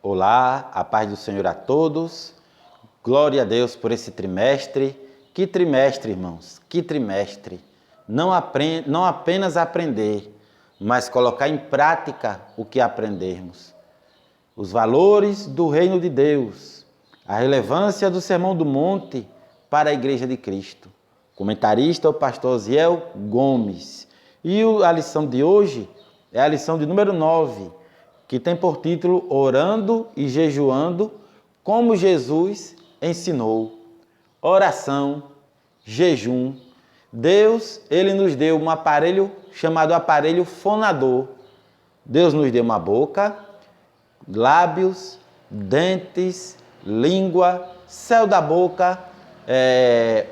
Olá, a paz do Senhor a todos. Glória a Deus por esse trimestre. Que trimestre, irmãos, que trimestre. Não apenas aprender, mas colocar em prática o que aprendermos. Os valores do reino de Deus, a relevância do Sermão do Monte para a Igreja de Cristo. Comentarista, o pastor Ziel Gomes. E a lição de hoje é a lição de número 9, que tem por título Orando e Jejuando, como Jesus ensinou. Oração, jejum. Deus, Ele nos deu um aparelho chamado aparelho fonador. Deus nos deu uma boca, lábios, dentes, língua, céu da boca,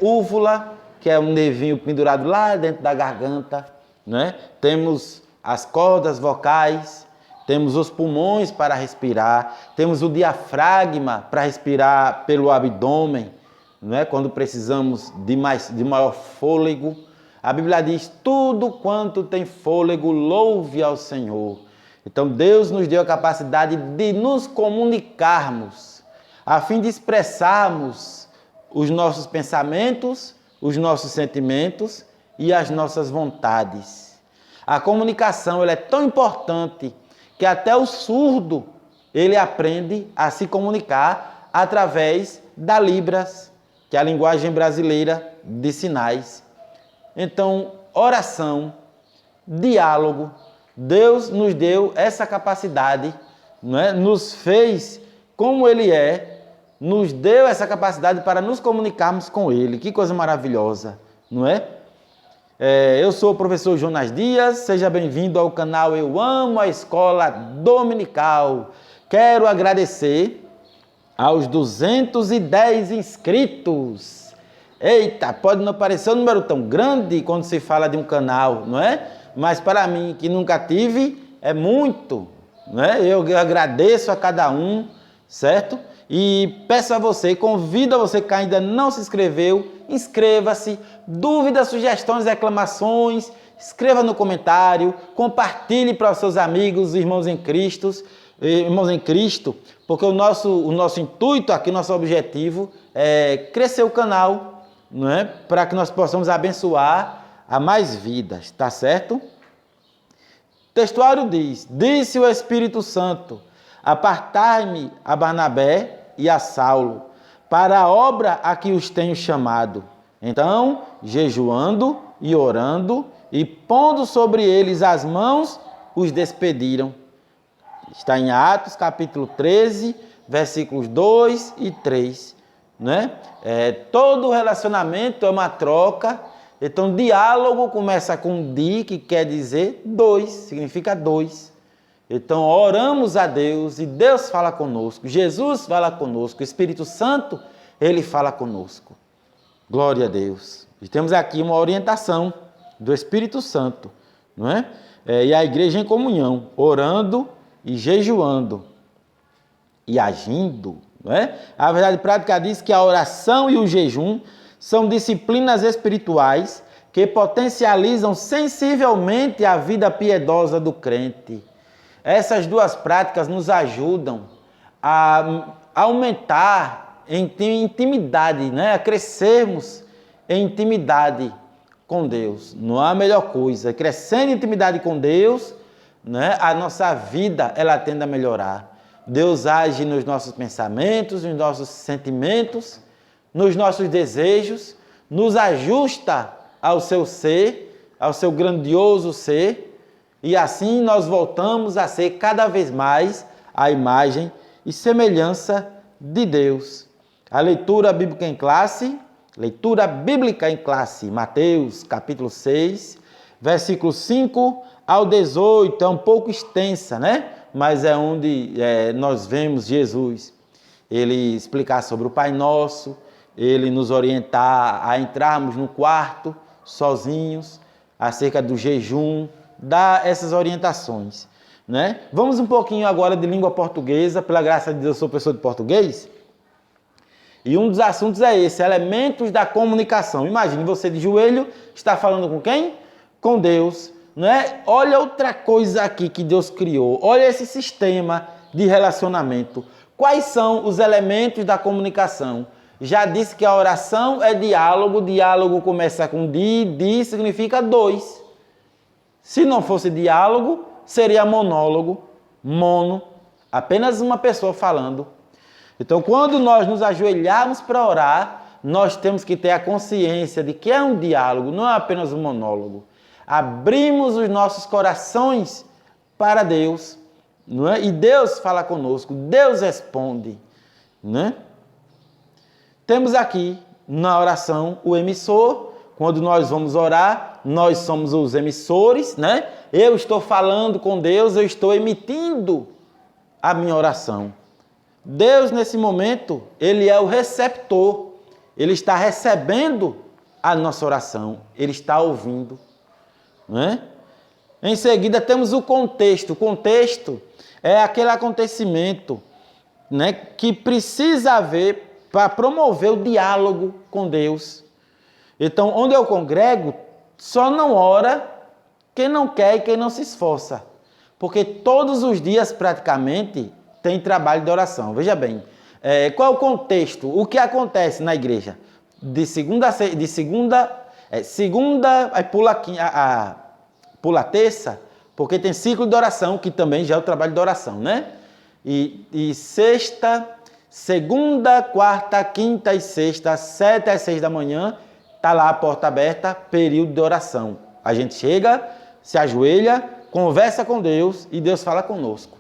úvula, que é um nervinho pendurado lá dentro da garganta, né? Temos as cordas vocais, temos os pulmões para respirar, temos o diafragma para respirar pelo abdômen, né? Quando precisamos de maior fôlego. A Bíblia diz, tudo quanto tem fôlego, louve ao Senhor. Então Deus nos deu a capacidade de nos comunicarmos, a fim de expressarmos os nossos pensamentos, os nossos sentimentos e as nossas vontades. A comunicação ela é tão importante que até o surdo ele aprende a se comunicar através da Libras, que é a linguagem brasileira de sinais. Então, oração, diálogo, Deus nos deu essa capacidade, não é? Nos fez como Ele é, nos deu essa capacidade para nos comunicarmos com Ele. Que coisa maravilhosa, não é? Eu sou o professor Jonas Dias, seja bem-vindo ao canal Eu Amo a Escola Dominical. Quero agradecer aos 210 inscritos. Eita, pode não parecer um número tão grande quando se fala de um canal, não é? Mas para mim, que nunca tive, é muito, não é? Eu agradeço a cada um, certo? E peço a você, convido a você que ainda não se inscreveu, inscreva-se. Dúvidas, sugestões, reclamações, escreva no comentário, compartilhe para os seus amigos, irmãos em Cristo, porque o nosso intuito aqui, nosso objetivo é crescer o canal, não é? Para que nós possamos abençoar a mais vidas, tá certo? O textuário diz, disse o Espírito Santo, apartai-me a Barnabé e a Saulo, para a obra a que os tenho chamado. Então, jejuando e orando, e pondo sobre eles as mãos, os despediram. Está em Atos, capítulo 13, versículos 2 e 3. Né? Todo relacionamento é uma troca. Então, diálogo começa com di, que quer dizer dois, significa dois. Então, oramos a Deus e Deus fala conosco, Jesus fala conosco, o Espírito Santo, Ele fala conosco. Glória a Deus. E temos aqui uma orientação do Espírito Santo, não é? E a igreja em comunhão, orando e jejuando e agindo, não é? A verdade prática diz que a oração e o jejum são disciplinas espirituais que potencializam sensivelmente a vida piedosa do crente. Essas duas práticas nos ajudam a aumentar em intimidade, né? A crescermos em intimidade com Deus. Não há melhor coisa. Crescendo em intimidade com Deus, né? A nossa vida ela tende a melhorar. Deus age nos nossos pensamentos, nos nossos sentimentos, nos nossos desejos, nos ajusta ao seu ser, ao seu grandioso ser, e assim nós voltamos a ser cada vez mais a imagem e semelhança de Deus. A leitura bíblica em classe, Mateus capítulo 6, versículos 5 ao 18, é um pouco extensa, né? Mas é onde nós vemos Jesus, Ele explicar sobre o Pai Nosso, Ele nos orientar a entrarmos no quarto sozinhos, acerca do jejum, dar essas orientações, né? Vamos um pouquinho agora de língua portuguesa, pela graça de Deus eu sou professor de português, e um dos assuntos é esse, elementos da comunicação. Imagine você de joelho, está falando com quem? Com Deus, né? Olha outra coisa aqui que Deus criou, olha esse sistema de relacionamento. Quais são os elementos da comunicação? Já disse que a oração é diálogo. Diálogo começa com di significa dois. Se não fosse diálogo, seria monólogo, mono, apenas uma pessoa falando. Então, quando nós nos ajoelharmos para orar, nós temos que ter a consciência de que é um diálogo, não é apenas um monólogo. Abrimos os nossos corações para Deus, não é? E Deus fala conosco, Deus responde, né? Temos aqui na oração o emissor. Quando nós vamos orar, nós somos os emissores, né? Eu estou falando com Deus, eu estou emitindo a minha oração. Deus, nesse momento, Ele é o receptor. Ele está recebendo a nossa oração. Ele está ouvindo, né? Em seguida, temos o contexto. O contexto é aquele acontecimento, né, que precisa haver para promover o diálogo com Deus. Então, onde eu congrego, só não ora quem não quer e quem não se esforça. Porque todos os dias, praticamente, tem trabalho de oração. Veja bem, qual é o contexto? O que acontece na igreja? Segunda, aí pula a terça, porque tem ciclo de oração, que também já é o trabalho de oração, né? E sexta, segunda, quarta, quinta e sexta, 7 às 6 da manhã, está lá a porta aberta, período de oração. A gente chega, se ajoelha, conversa com Deus e Deus fala conosco.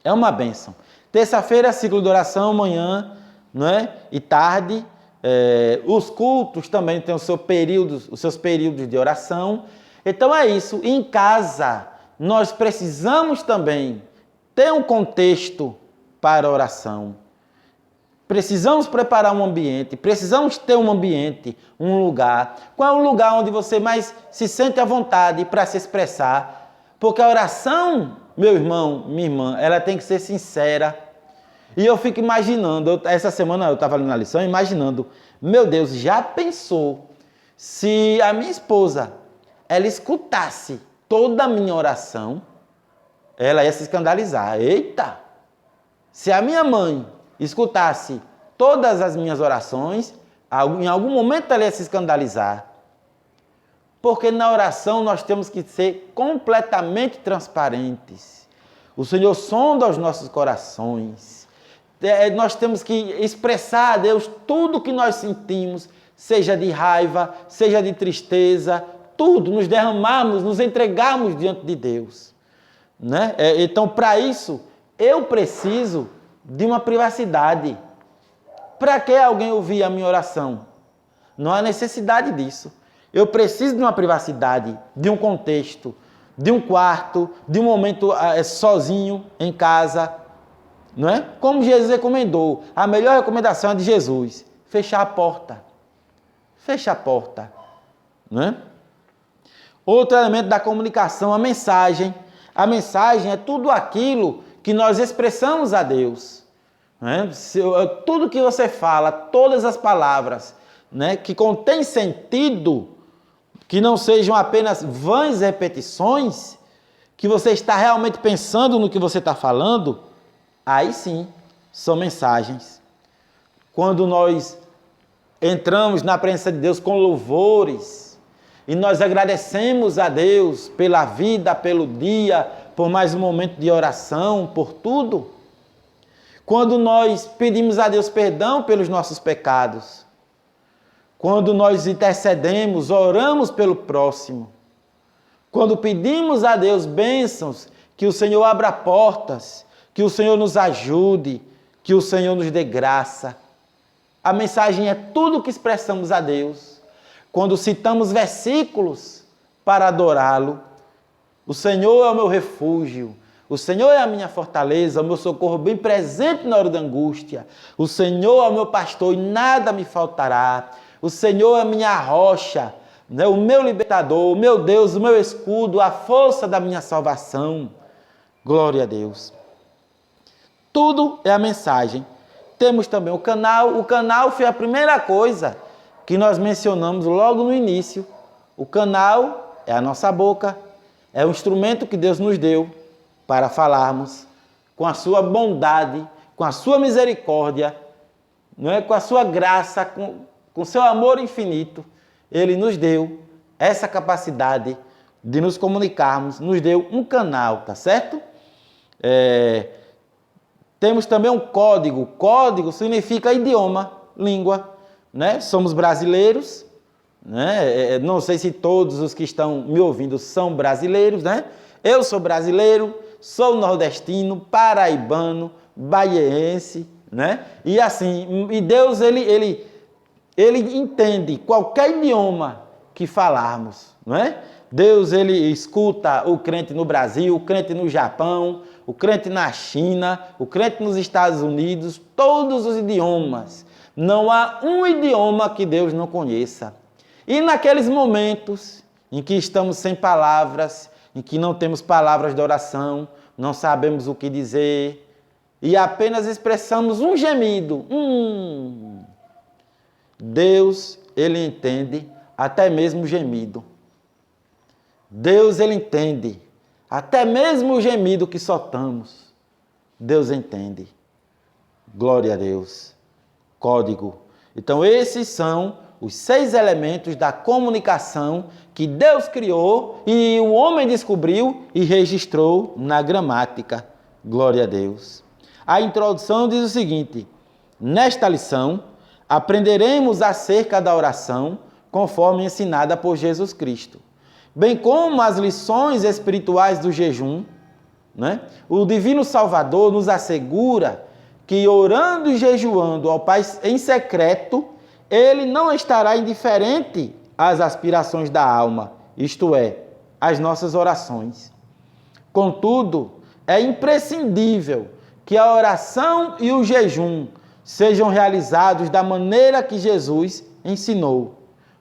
É uma bênção. Terça-feira, ciclo de oração, manhã, não é? E tarde. Os cultos também têm os seus períodos de oração. Então é isso. Em casa, nós precisamos também ter um contexto para a oração. Precisamos preparar um ambiente, precisamos ter um ambiente, um lugar. Qual é o lugar onde você mais se sente à vontade para se expressar? Porque a oração, meu irmão, minha irmã, ela tem que ser sincera. E eu fico imaginando, essa semana eu estava ali na lição, imaginando, meu Deus, já pensou se a minha esposa, ela escutasse toda a minha oração, ela ia se escandalizar. Eita! Se a minha mãe escutasse todas as minhas orações, em algum momento ela ia se escandalizar. Porque na oração nós temos que ser completamente transparentes. O Senhor sonda os nossos corações. Nós temos que expressar a Deus tudo o que nós sentimos, seja de raiva, seja de tristeza, tudo, nos derramarmos, nos entregarmos diante de Deus, né? Então, para isso, eu preciso de uma privacidade. Para que alguém ouvir a minha oração? Não há necessidade disso. Eu preciso de uma privacidade, de um contexto, de um quarto, de um momento sozinho, em casa, não é? Como Jesus recomendou, a melhor recomendação é de Jesus, fechar a porta. Fecha a porta, não é? Outro elemento da comunicação, a mensagem. A mensagem é tudo aquilo que nós expressamos a Deus. Né? Tudo que você fala, todas as palavras, né, que contém sentido, que não sejam apenas vãs repetições, que você está realmente pensando no que você está falando, aí sim, são mensagens. Quando nós entramos na presença de Deus com louvores, e nós agradecemos a Deus pela vida, pelo dia, por mais um momento de oração, por tudo. Quando nós pedimos a Deus perdão pelos nossos pecados. Quando nós intercedemos, oramos pelo próximo. Quando pedimos a Deus bênçãos, que o Senhor abra portas, que o Senhor nos ajude, que o Senhor nos dê graça. A mensagem é tudo o que expressamos a Deus. Quando citamos versículos para adorá-lo, o Senhor é o meu refúgio, o Senhor é a minha fortaleza, o meu socorro bem presente na hora da angústia. O Senhor é o meu pastor e nada me faltará. O Senhor é a minha rocha, né? O meu libertador, o meu Deus, o meu escudo, a força da minha salvação. Glória a Deus. Tudo é a mensagem. Temos também o canal. O canal foi a primeira coisa que nós mencionamos logo no início. O canal é a nossa boca, é o instrumento que Deus nos deu para falarmos, com a sua bondade, com a sua misericórdia, não é? Com a sua graça, com o seu amor infinito, Ele nos deu essa capacidade de nos comunicarmos, nos deu um canal, tá certo? Temos também um código. Código significa idioma, língua, né? Somos brasileiros, né? Não sei se todos os que estão me ouvindo são brasileiros, né? Eu sou brasileiro, sou nordestino, paraibano, baiense, né? E assim, e Deus, ele entende qualquer idioma que falarmos, não é? Deus, ele escuta o crente no Brasil, o crente no Japão, o crente na China, o crente nos Estados Unidos, todos os idiomas. Não há um idioma que Deus não conheça. E naqueles momentos em que estamos sem palavras, em que não temos palavras de oração, não sabemos o que dizer, e apenas expressamos um gemido. Deus, ele entende até mesmo o gemido. Deus, ele entende até mesmo o gemido que soltamos. Deus entende. Glória a Deus. Código. Então, esses são os 6 elementos da comunicação que Deus criou e o homem descobriu e registrou na gramática. Glória a Deus. A introdução diz o seguinte: nesta lição, aprenderemos acerca da oração conforme ensinada por Jesus Cristo, bem como as lições espirituais do jejum, né? O Divino Salvador nos assegura que orando e jejuando ao Pai em secreto, Ele não estará indiferente às aspirações da alma, isto é, às nossas orações. Contudo, é imprescindível que a oração e o jejum sejam realizados da maneira que Jesus ensinou.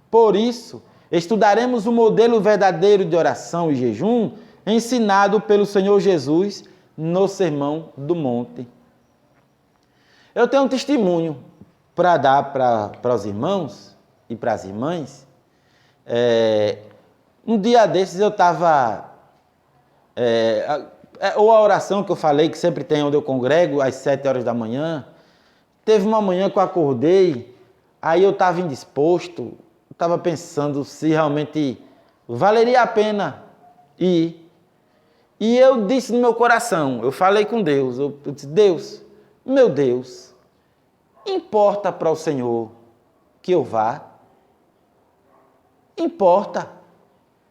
Por isso, estudaremos o modelo verdadeiro de oração e jejum ensinado pelo Senhor Jesus no Sermão do Monte. Eu tenho um testemunho para dar para os irmãos e para as irmãs. Um dia desses eu estava... ou a oração que eu falei, que sempre tem onde eu congrego, às 7 horas da manhã. Teve uma manhã que eu acordei, aí eu estava indisposto, estava pensando se realmente valeria a pena ir. E eu disse no meu coração, eu falei com Deus, eu disse: Deus, meu Deus, importa para o Senhor que eu vá? Importa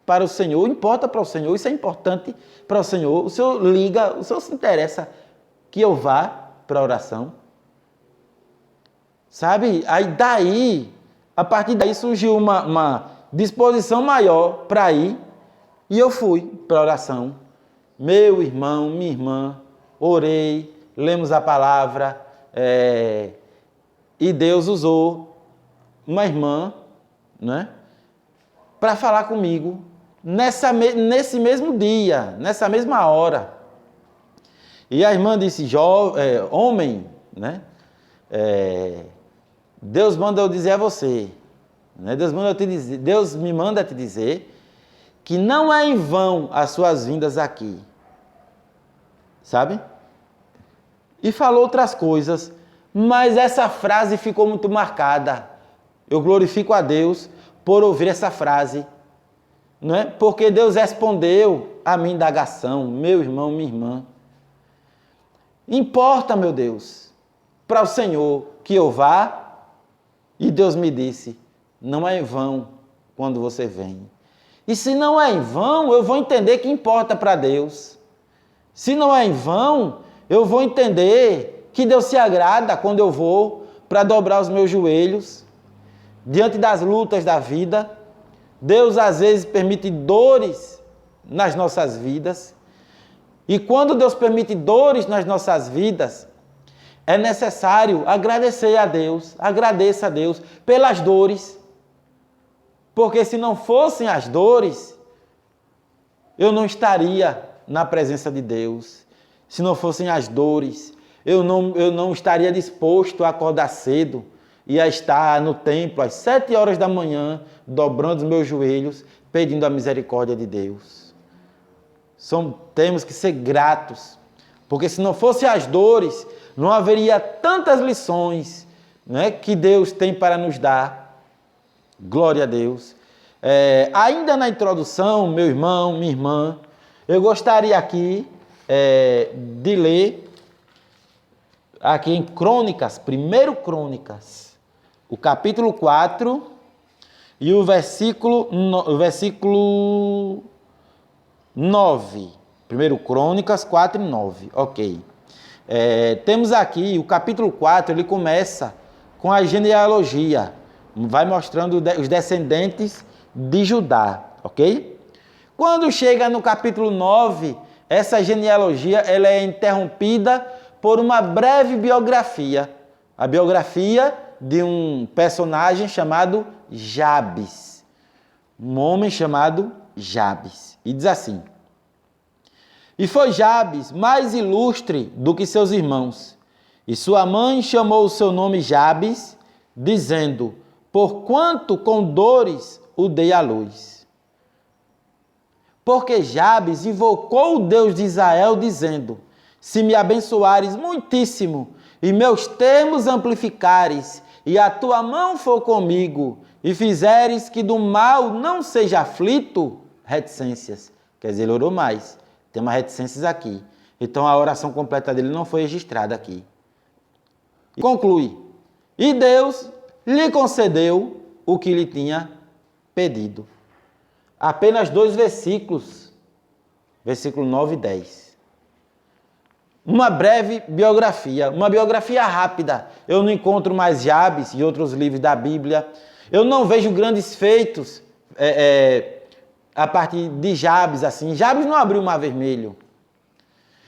para o Senhor, importa para o Senhor, isso é importante para o Senhor. O Senhor liga, o Senhor se interessa que eu vá para a oração? Sabe? Aí daí, a partir daí surgiu uma disposição maior para ir, e eu fui para a oração. Meu irmão, minha irmã, orei, lemos a palavra, e Deus usou uma irmã, né, para falar comigo nesse mesmo dia, nessa mesma hora. E a irmã disse: homem, né, Deus manda eu dizer a você, né, Deus me manda te dizer que não é em vão as suas vindas aqui, sabe? E falou outras coisas, mas essa frase ficou muito marcada. Eu glorifico a Deus por ouvir essa frase, não é? Porque Deus respondeu a minha indagação, meu irmão, minha irmã. Importa, meu Deus, para o Senhor que eu vá? E Deus me disse: não é em vão quando você vem. E se não é em vão, eu vou entender que importa para Deus. Se não é em vão, eu vou entender que Deus se agrada quando eu vou para dobrar os meus joelhos diante das lutas da vida. Deus às vezes permite dores nas nossas vidas. E quando Deus permite dores nas nossas vidas, é necessário agradecer a Deus, agradeça a Deus pelas dores. Porque se não fossem as dores, eu não estaria na presença de Deus. Se não fossem as dores, eu não estaria disposto a acordar cedo e a estar no templo às 7 horas da manhã, dobrando os meus joelhos, pedindo a misericórdia de Deus. Temos que ser gratos Porque se não fossem as dores, não haveria tantas lições, né, que Deus tem para nos dar. Glória a Deus. Ainda na introdução, meu irmão, minha irmã, eu gostaria aqui de ler aqui em Crônicas, 1 Crônicas, o capítulo 4 e o versículo 9. 1 Crônicas 4 e 9, ok. Temos aqui, o capítulo 4, ele começa com a genealogia, vai mostrando os descendentes de Judá, ok? Quando chega no capítulo 9, essa genealogia ela é interrompida por uma breve biografia, a biografia de um personagem chamado Jabes, um homem chamado Jabes, e diz assim: e foi Jabes mais ilustre do que seus irmãos, e sua mãe chamou o seu nome Jabes, dizendo, porquanto com dores o dei à luz. Porque Jabes invocou o Deus de Israel, dizendo, se me abençoares muitíssimo, e meus termos amplificares, e a tua mão for comigo, e fizeres que do mal não seja aflito, reticências. Quer dizer, ele orou mais. Tem umas reticências aqui. Então a oração completa dele não foi registrada aqui. E conclui. E Deus lhe concedeu o que lhe tinha pedido. Apenas 2 versículos. Versículo 9 e 10. Uma breve biografia. Uma biografia rápida. Eu não encontro mais Jabes e outros livros da Bíblia. Eu não vejo grandes feitos a partir de Jabes, assim. Jabes não abriu o Mar Vermelho.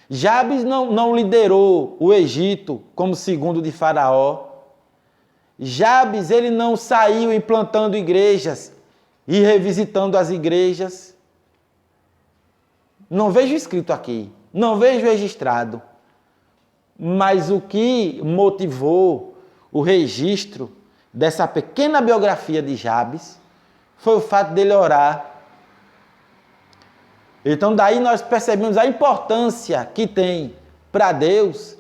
Jabes não liderou o Egito como segundo de Faraó. Jabes, ele não saiu implantando igrejas e revisitando as igrejas. Não vejo escrito aqui, não vejo registrado. Mas o que motivou o registro dessa pequena biografia de Jabes foi o fato dele orar. Então daí nós percebemos a importância que tem para Deus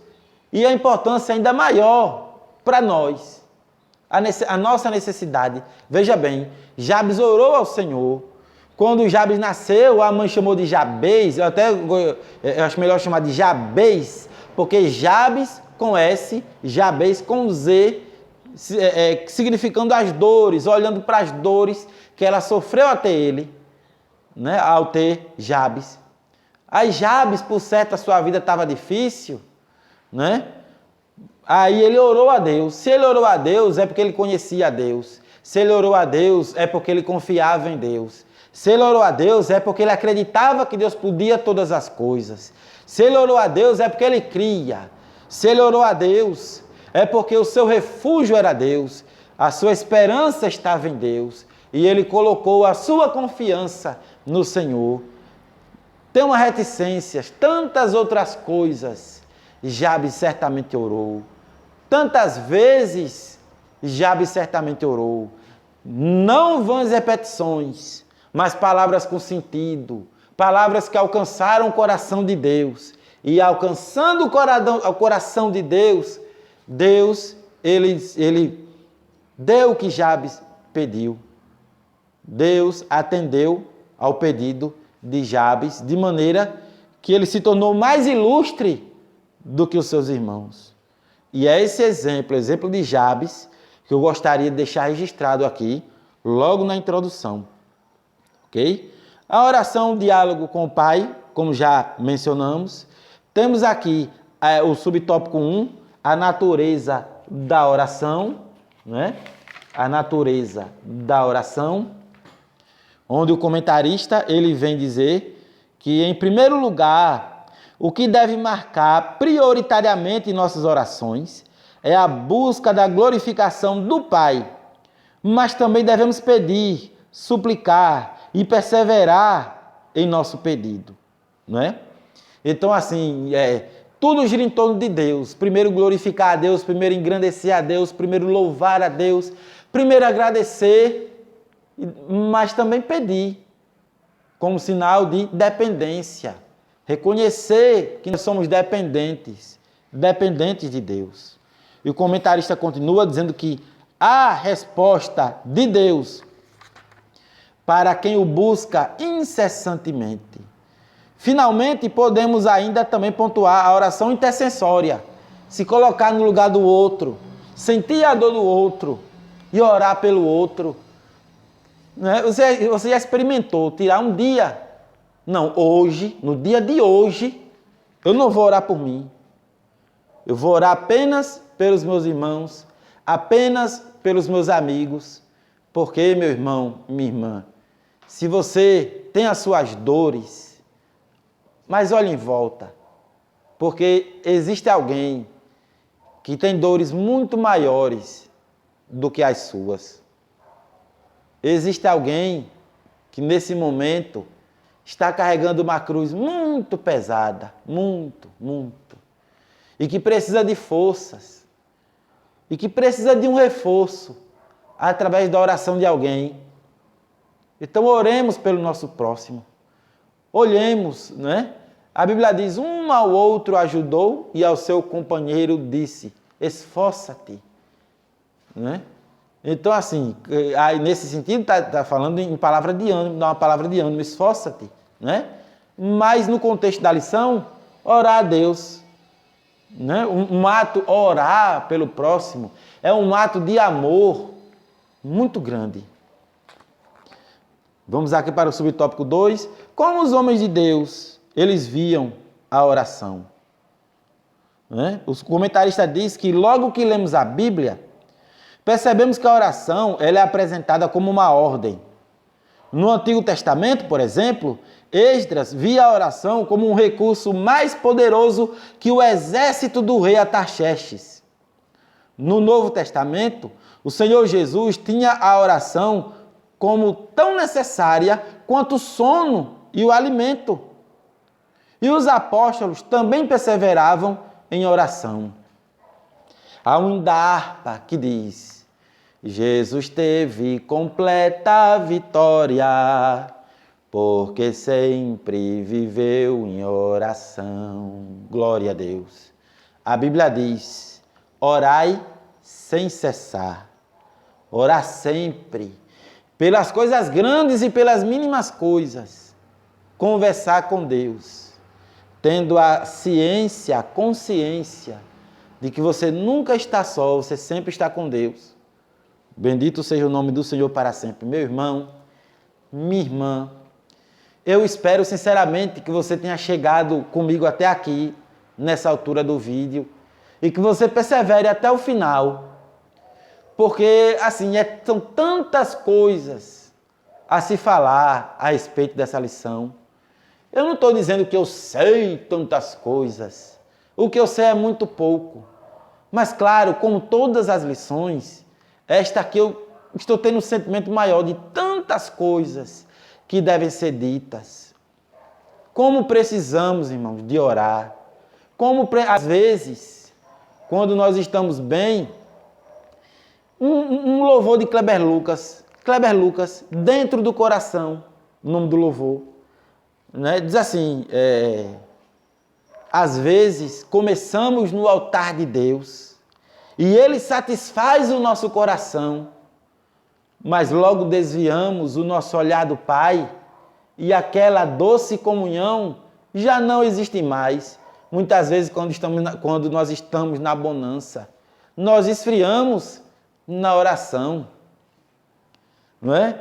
e a importância ainda maior para nós, a nossa necessidade. Veja bem, Jabes orou ao Senhor. Quando Jabes nasceu, a mãe chamou de Jabez, eu acho melhor chamar de Jabez, porque Jabes com S, Jabez com Z, significando as dores, olhando para as dores que ela sofreu até ele, né, ao ter Jabes. Aí Jabes, por certo, a sua vida estava difícil, né? Aí ele orou a Deus. Se ele orou a Deus, é porque ele conhecia a Deus. Se ele orou a Deus, é porque ele confiava em Deus. Se ele orou a Deus, é porque ele acreditava que Deus podia todas as coisas. Se ele orou a Deus, é porque ele cria. Se ele orou a Deus, é porque o seu refúgio era Deus. A sua esperança estava em Deus. E ele colocou a sua confiança no Senhor. Tem uma reticência, tantas outras coisas. Jabes certamente orou. Tantas vezes Jabes certamente orou. Não vãs repetições, mas palavras com sentido. Palavras que alcançaram o coração de Deus. E alcançando o coração de Deus, Deus, ele deu o que Jabes pediu. Deus atendeu ao pedido de Jabes, de maneira que ele se tornou mais ilustre do que os seus irmãos. E é esse exemplo, o exemplo de Jabes, que eu gostaria de deixar registrado aqui, logo na introdução. Ok? A oração, o diálogo com o Pai, como já mencionamos. Temos aqui o subtópico 1, a natureza da oração, né? A natureza da oração, onde o comentarista ele vem dizer que, em primeiro lugar, o que deve marcar prioritariamente em nossas orações é a busca da glorificação do Pai, mas também devemos pedir, suplicar e perseverar em nosso pedido, não é? Então, assim, tudo gira em torno de Deus. Primeiro glorificar a Deus, primeiro engrandecer a Deus, primeiro louvar a Deus, primeiro agradecer, mas também pedir, como sinal de dependência, Reconhecer que nós somos dependentes de Deus. E o comentarista continua dizendo que a resposta de Deus para quem o busca incessantemente. Finalmente, podemos ainda também pontuar a oração intercessória. Se colocar no lugar do outro, sentir a dor do outro e orar pelo outro. Você já experimentou tirar um dia? Não, hoje, no dia de hoje, eu não vou orar por mim. Eu vou orar apenas pelos meus irmãos, apenas pelos meus amigos. Porque, meu irmão, minha irmã, se você tem as suas dores, mas olhe em volta, porque existe alguém que tem dores muito maiores do que as suas. Existe alguém que nesse momento está carregando uma cruz muito pesada, muito, e que precisa de forças, e que precisa de um reforço através da oração de alguém. Então oremos pelo nosso próximo. Olhemos, né? A Bíblia diz, um ao outro ajudou e ao seu companheiro disse, esforça-te. Né? Então, assim, aí, nesse sentido, está falando em palavra de ânimo, dá uma palavra de ânimo, esforça-te. Né? Mas no contexto da lição, orar a Deus. Né? Um ato, orar pelo próximo, é um ato de amor muito grande. Vamos aqui para o subtópico 2. Como os homens de Deus, eles viam a oração. Né? O comentarista diz que logo que lemos a Bíblia, percebemos que a oração ela é apresentada como uma ordem. No Antigo Testamento, por exemplo, Esdras via a oração como um recurso mais poderoso que o exército do rei Artaxerxes. No Novo Testamento, o Senhor Jesus tinha a oração como tão necessária quanto o sono e o alimento. E os apóstolos também perseveravam em oração. Há um hino da harpa que diz, Jesus teve completa vitória, porque sempre viveu em oração. Glória a Deus. A Bíblia diz, orai sem cessar. Orar sempre. Pelas coisas grandes e pelas mínimas coisas. Conversar com Deus. Tendo a ciência, a consciência de que você nunca está só, você sempre está com Deus. Bendito seja o nome do Senhor para sempre. Meu irmão, minha irmã, eu espero sinceramente que você tenha chegado comigo até aqui, nessa altura do vídeo, e que você persevere até o final. Porque, assim, são tantas coisas a se falar a respeito dessa lição. Eu não estou dizendo que eu sei tantas coisas. O que eu sei é muito pouco. Mas, claro, como todas as lições, esta aqui eu estou tendo um sentimento maior de tantas coisas que devem ser ditas. Como precisamos, irmãos, de orar. Como, às vezes, quando nós estamos bem, um louvor de Kleber Lucas, dentro do coração, o nome do louvor, né? Diz assim, às vezes começamos no altar de Deus e Ele satisfaz o nosso coração, mas logo desviamos o nosso olhar do Pai e aquela doce comunhão já não existe mais. Muitas vezes quando nós estamos na bonança, nós esfriamos na oração, não é?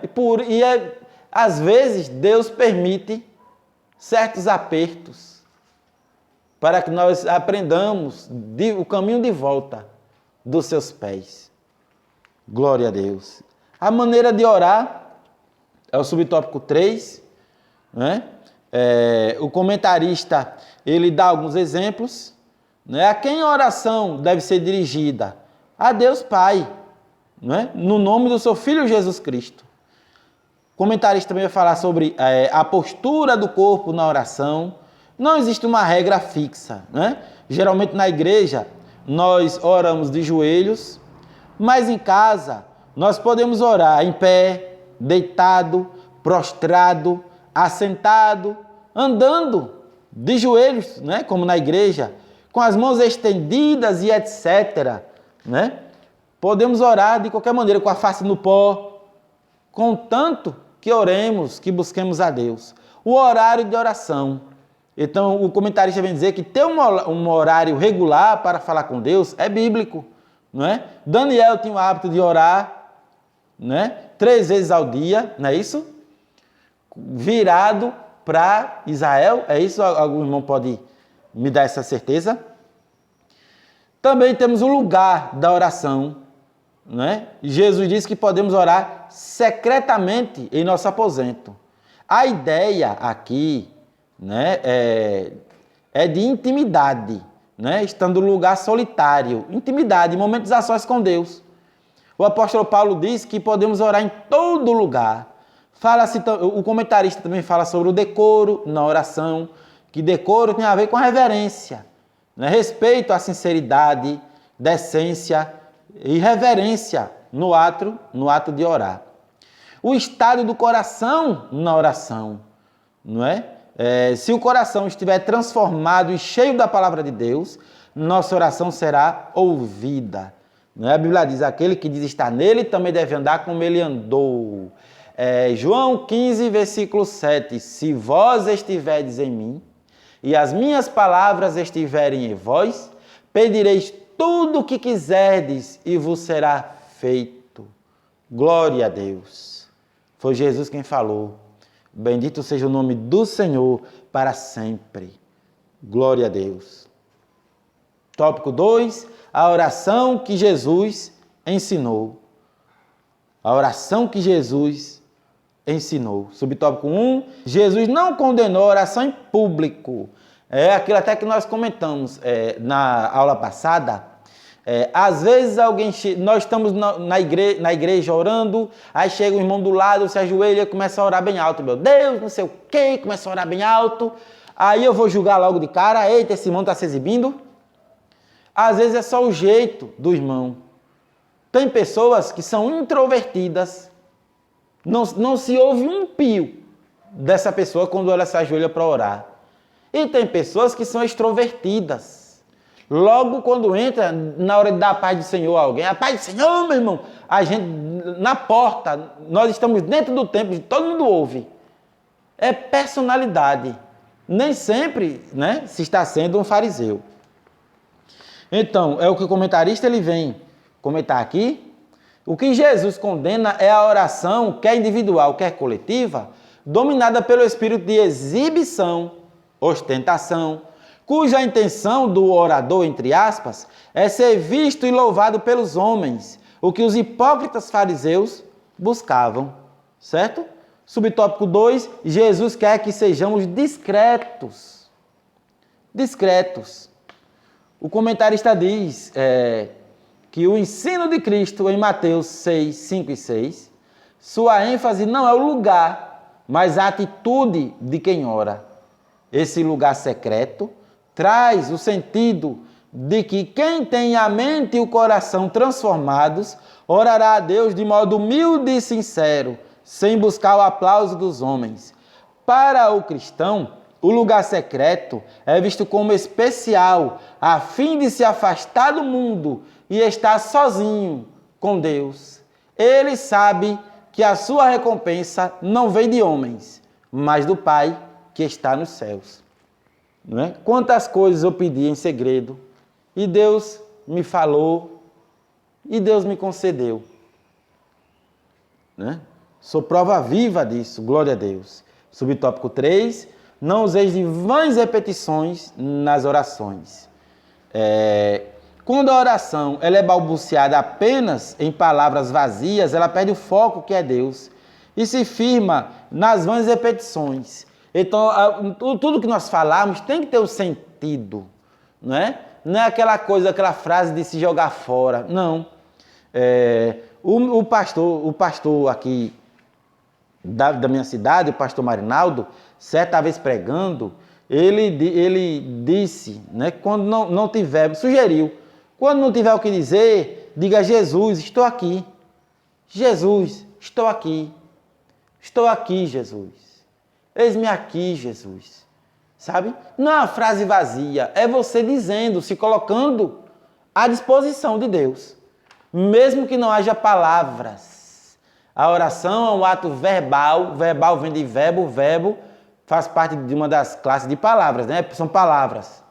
Às vezes Deus permite certos apertos para que nós aprendamos o caminho de volta dos seus pés. Glória a Deus. A maneira de orar é o subtópico 3, né? O comentarista ele dá alguns exemplos, né? A quem a oração deve ser dirigida? A Deus Pai, né? No nome do seu Filho Jesus Cristo. O comentarista também vai falar sobre a postura do corpo na oração. Não existe uma regra fixa, né? Geralmente na igreja nós oramos de joelhos, mas em casa nós podemos orar em pé, deitado, prostrado, assentado, andando. de joelhos, né? Como na igreja, com as mãos estendidas e etc. Né? Podemos orar de qualquer maneira, com a face no pó, contanto que oremos, que busquemos a Deus. O horário de oração. Então, o comentarista vem dizer que ter um horário regular para falar com Deus é bíblico. Não é? Daniel tinha o hábito de orar, né? 3 vezes ao dia, não é isso? Virado para Israel, é isso? Algum irmão pode me dar essa certeza? Também temos o lugar da oração, né? Jesus disse que podemos orar secretamente em nosso aposento. A ideia aqui, né, é de intimidade, né? Estando no lugar solitário, intimidade, momentos a sós com Deus. O apóstolo Paulo diz que podemos orar em todo lugar. O comentarista também fala sobre o decoro na oração, que decoro tem a ver com a reverência, né? Respeito à sinceridade, decência e reverência no ato de orar. O estado do coração na oração, não é? Se o coração estiver transformado e cheio da palavra de Deus, nossa oração será ouvida. Não é? A Bíblia diz, aquele que diz estar nele também deve andar como ele andou. João 15, versículo 7, se vós estiverdes em mim e as minhas palavras estiverem em vós, pedireis tudo o que quiserdes e vos será feito. Glória a Deus. Foi Jesus quem falou. Bendito seja o nome do Senhor para sempre. Glória a Deus. Tópico 2, a oração que Jesus ensinou. A oração que Jesus ensinou. Subtópico 1, Jesus não condenou a oração em público. É aquilo até que nós comentamos na aula passada. Às vezes nós estamos na igreja orando, aí chega um irmão do lado, se ajoelha e começa a orar bem alto. Meu Deus, não sei o quê, começa a orar bem alto. Aí eu vou julgar logo de cara, eita, esse irmão está se exibindo. Às vezes é só o jeito do irmão. Tem pessoas que são introvertidas, não se ouve um pio dessa pessoa quando ela se ajoelha para orar. E tem pessoas que são extrovertidas. Logo quando entra, na hora de dar a paz do Senhor a alguém, a paz do Senhor, meu irmão, a gente, na porta, nós estamos dentro do templo, todo mundo ouve. É personalidade. Nem sempre, né, se está sendo um fariseu. Então, é o que o comentarista ele vem comentar aqui. O que Jesus condena é a oração, quer individual, quer coletiva, dominada pelo espírito de exibição, ostentação, cuja intenção do orador, entre aspas, é ser visto e louvado pelos homens, o que os hipócritas fariseus buscavam, certo? Subtópico 2, Jesus quer que sejamos discretos. Discretos. O comentarista diz que o ensino de Cristo em Mateus 6, 5 e 6, sua ênfase não é o lugar, mas a atitude de quem ora. Esse lugar secreto traz o sentido de que quem tem a mente e o coração transformados orará a Deus de modo humilde e sincero, sem buscar o aplauso dos homens. Para o cristão, o lugar secreto é visto como especial, a fim de se afastar do mundo e estar sozinho com Deus. Ele sabe que a sua recompensa não vem de homens, mas do Pai que está nos céus. Não é? Quantas coisas eu pedi em segredo e Deus me falou e Deus me concedeu. Né? Sou prova viva disso, glória a Deus. Subtópico 3, não useis de vãs repetições nas orações. Quando a oração ela é balbuciada apenas em palavras vazias, ela perde o foco que é Deus e se firma nas vãs repetições. Então, tudo que nós falamos tem que ter um sentido, não é? Não é aquela coisa, aquela frase de se jogar fora, não. O pastor aqui da minha cidade, o pastor Marinaldo, certa vez pregando, ele disse, né, quando não tiver, sugeriu, quando não tiver o que dizer, diga: Jesus, estou aqui. Jesus, estou aqui. Estou aqui, Jesus. Eis-me aqui, Jesus. sabe? Não é uma frase vazia, é você dizendo, se colocando à disposição de Deus, mesmo que não haja palavras. A oração é um ato verbal, verbal vem de verbo, verbo faz parte de uma das classes de palavras, né? São palavras.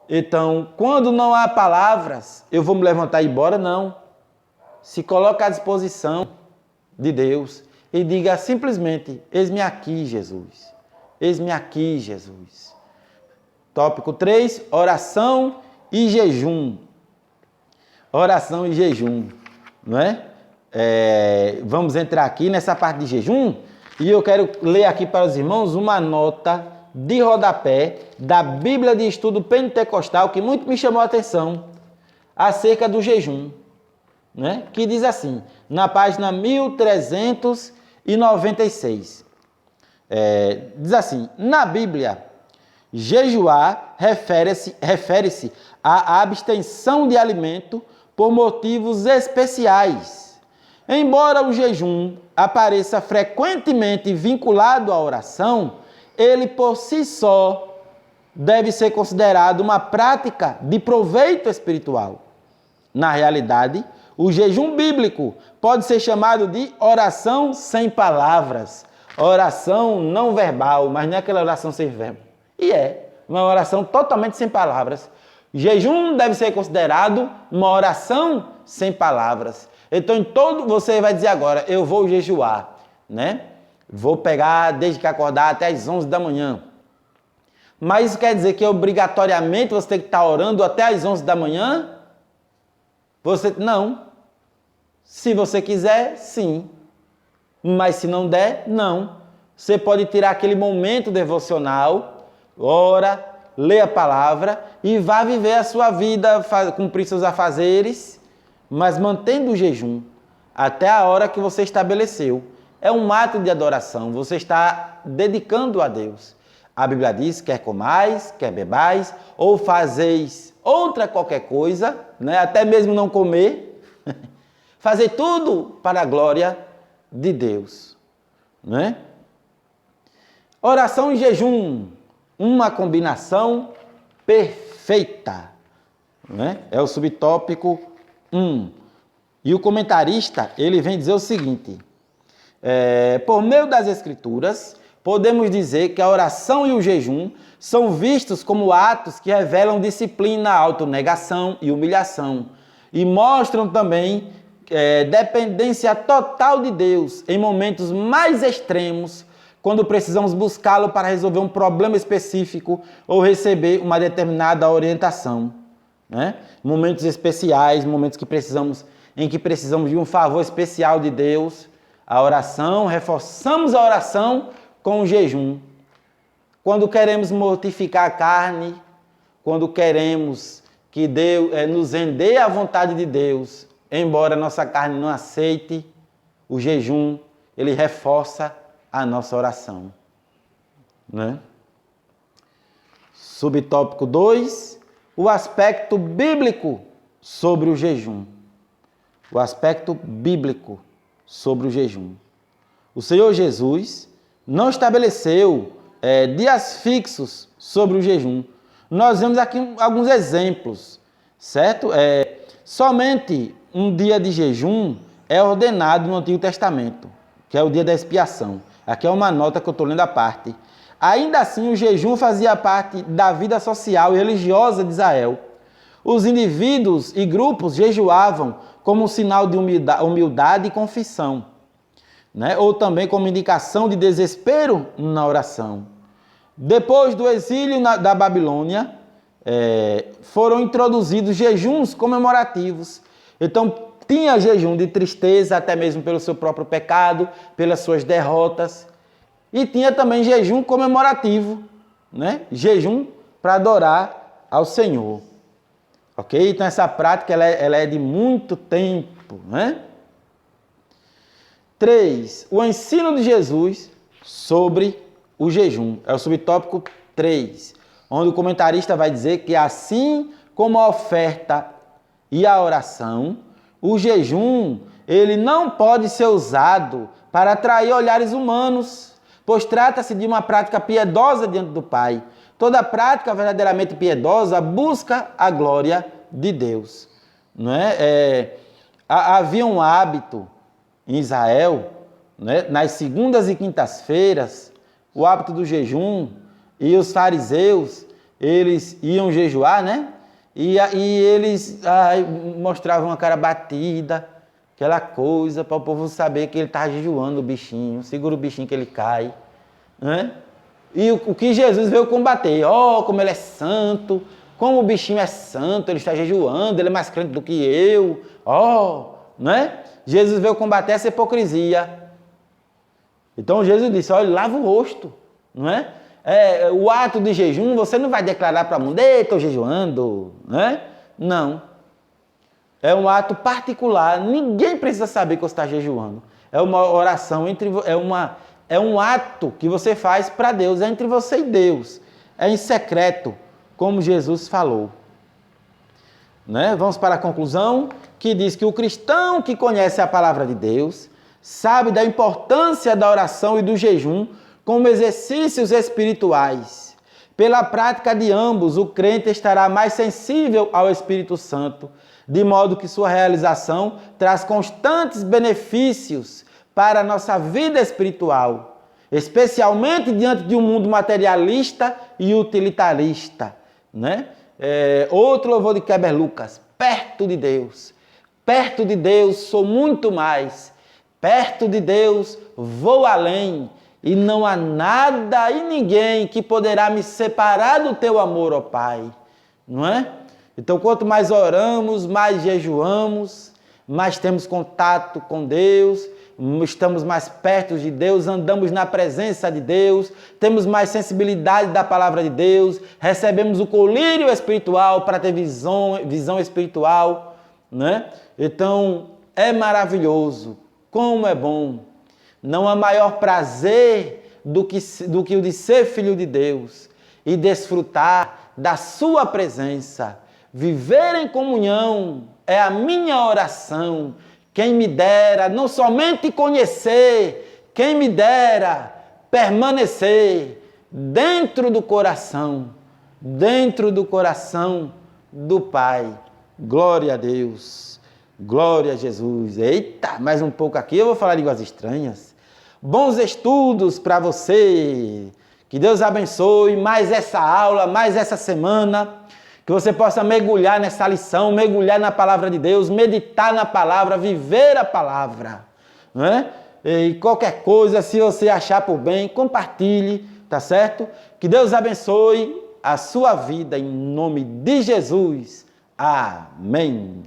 Então, quando não há palavras, eu vou me levantar e ir embora? Não. Se coloque à disposição de Deus e diga simplesmente, eis-me aqui, Jesus. Eis-me aqui, Jesus. Tópico 3, oração e jejum. Oração e jejum, não é? Vamos entrar aqui nessa parte de jejum e eu quero ler aqui para os irmãos uma nota de rodapé da Bíblia de Estudo Pentecostal que muito me chamou a atenção acerca do jejum, né? Que diz assim, na página 1396, diz assim, na Bíblia, jejuar refere-se à abstenção de alimento por motivos especiais. Embora o jejum apareça frequentemente vinculado à oração, ele por si só deve ser considerado uma prática de proveito espiritual. Na realidade, o jejum bíblico pode ser chamado de oração sem palavras, oração não verbal, mas não é aquela oração sem verbo. E é uma oração totalmente sem palavras. Jejum deve ser considerado uma oração sem palavras. Então, você vai dizer agora, eu vou jejuar, né? Vou pegar desde que acordar até as 11 da manhã. Mas isso quer dizer que obrigatoriamente você tem que estar orando até as 11 da manhã? Não. Se você quiser, sim. Mas se não der, não. Você pode tirar aquele momento devocional, ora, lê a palavra e vá viver a sua vida, cumprir seus afazeres, mas mantendo o jejum até a hora que você estabeleceu. É um ato de adoração, você está dedicando a Deus. A Bíblia diz, quer comais, quer bebais, ou fazeis outra qualquer coisa, né? Até mesmo não comer, fazer tudo para a glória de Deus, né? Oração e jejum, uma combinação perfeita, né? É o subtópico 1. E o comentarista, ele vem dizer o seguinte, por meio das Escrituras, podemos dizer que a oração e o jejum são vistos como atos que revelam disciplina, autonegação e humilhação, e mostram também dependência total de Deus em momentos mais extremos, quando precisamos buscá-lo para resolver um problema específico ou receber uma determinada orientação, né? Momentos especiais, momentos em que precisamos de um favor especial de Deus, a oração, reforçamos a oração com o jejum. Quando queremos mortificar a carne, quando queremos que Deus nos render à vontade de Deus, embora nossa carne não aceite, o jejum, ele reforça a nossa oração, né? Subtópico 2, o aspecto bíblico sobre o jejum. O aspecto bíblico sobre o jejum. O Senhor Jesus não estabeleceu dias fixos sobre o jejum. Nós vemos aqui alguns exemplos, certo? Somente um dia de jejum é ordenado no Antigo Testamento, que é o dia da expiação. Aqui é uma nota que eu estou lendo à parte. Ainda assim, o jejum fazia parte da vida social e religiosa de Israel. Os indivíduos e grupos jejuavam como um sinal de humildade e confissão, né? Ou também como indicação de desespero na oração. Depois do exílio da Babilônia, foram introduzidos jejuns comemorativos. Então, tinha jejum de tristeza, até mesmo pelo seu próprio pecado, pelas suas derrotas. E tinha também jejum comemorativo, né? Jejum para adorar ao Senhor. Ok? Então, essa prática ela é de muito tempo, né? 3. O ensino de Jesus sobre o jejum. É o subtópico 3, onde o comentarista vai dizer que assim como a oferta e a oração, o jejum, ele não pode ser usado para atrair olhares humanos, pois trata-se de uma prática piedosa diante do Pai. Toda prática verdadeiramente piedosa busca a glória de Deus. Não é? Havia um hábito em Israel, né, nas segundas e quintas-feiras, o hábito do jejum, e os fariseus, eles iam jejuar, né? E eles mostravam uma cara batida, aquela coisa, para o povo saber que ele estava jejuando o bichinho, segura o bichinho que ele cai, né? E o que Jesus veio combater, como ele é santo, como o bichinho é santo, ele está jejuando, ele é mais crente do que eu, né? Jesus veio combater essa hipocrisia. Então Jesus disse, olha, lava o rosto, não é? O ato de jejum, você não vai declarar para o mundo, estou jejuando, né? Não. É um ato particular, ninguém precisa saber que você está jejuando. É uma oração, é um ato que você faz para Deus, é entre você e Deus. É em secreto, como Jesus falou. Né? Vamos para a conclusão, que diz que o cristão que conhece a palavra de Deus, sabe da importância da oração e do jejum como exercícios espirituais. Pela prática de ambos, o crente estará mais sensível ao Espírito Santo, de modo que sua realização traz constantes benefícios para a nossa vida espiritual, especialmente diante de um mundo materialista e utilitarista, né? Outro louvor de Kleber Lucas, perto de Deus sou muito mais, perto de Deus vou além, e não há nada e ninguém que poderá me separar do teu amor, ó Pai, não é? Então, quanto mais oramos, mais jejuamos, mais temos contato com Deus, estamos mais perto de Deus, andamos na presença de Deus, temos mais sensibilidade da palavra de Deus, recebemos o colírio espiritual para ter visão espiritual, né? Então, é maravilhoso, como é bom. Não há maior prazer do que o de ser filho de Deus e desfrutar da sua presença. Viver em comunhão é a minha oração. Quem me dera não somente conhecer, quem me dera permanecer dentro do coração do Pai. Glória a Deus, glória a Jesus. Eita, mais um pouco aqui eu vou falar línguas estranhas. Bons estudos para você. Que Deus abençoe mais essa aula, mais essa semana. Que você possa mergulhar nessa lição, mergulhar na palavra de Deus, meditar na palavra, viver a palavra. Né? E qualquer coisa, se você achar por bem, compartilhe, tá certo? Que Deus abençoe a sua vida em nome de Jesus. Amém.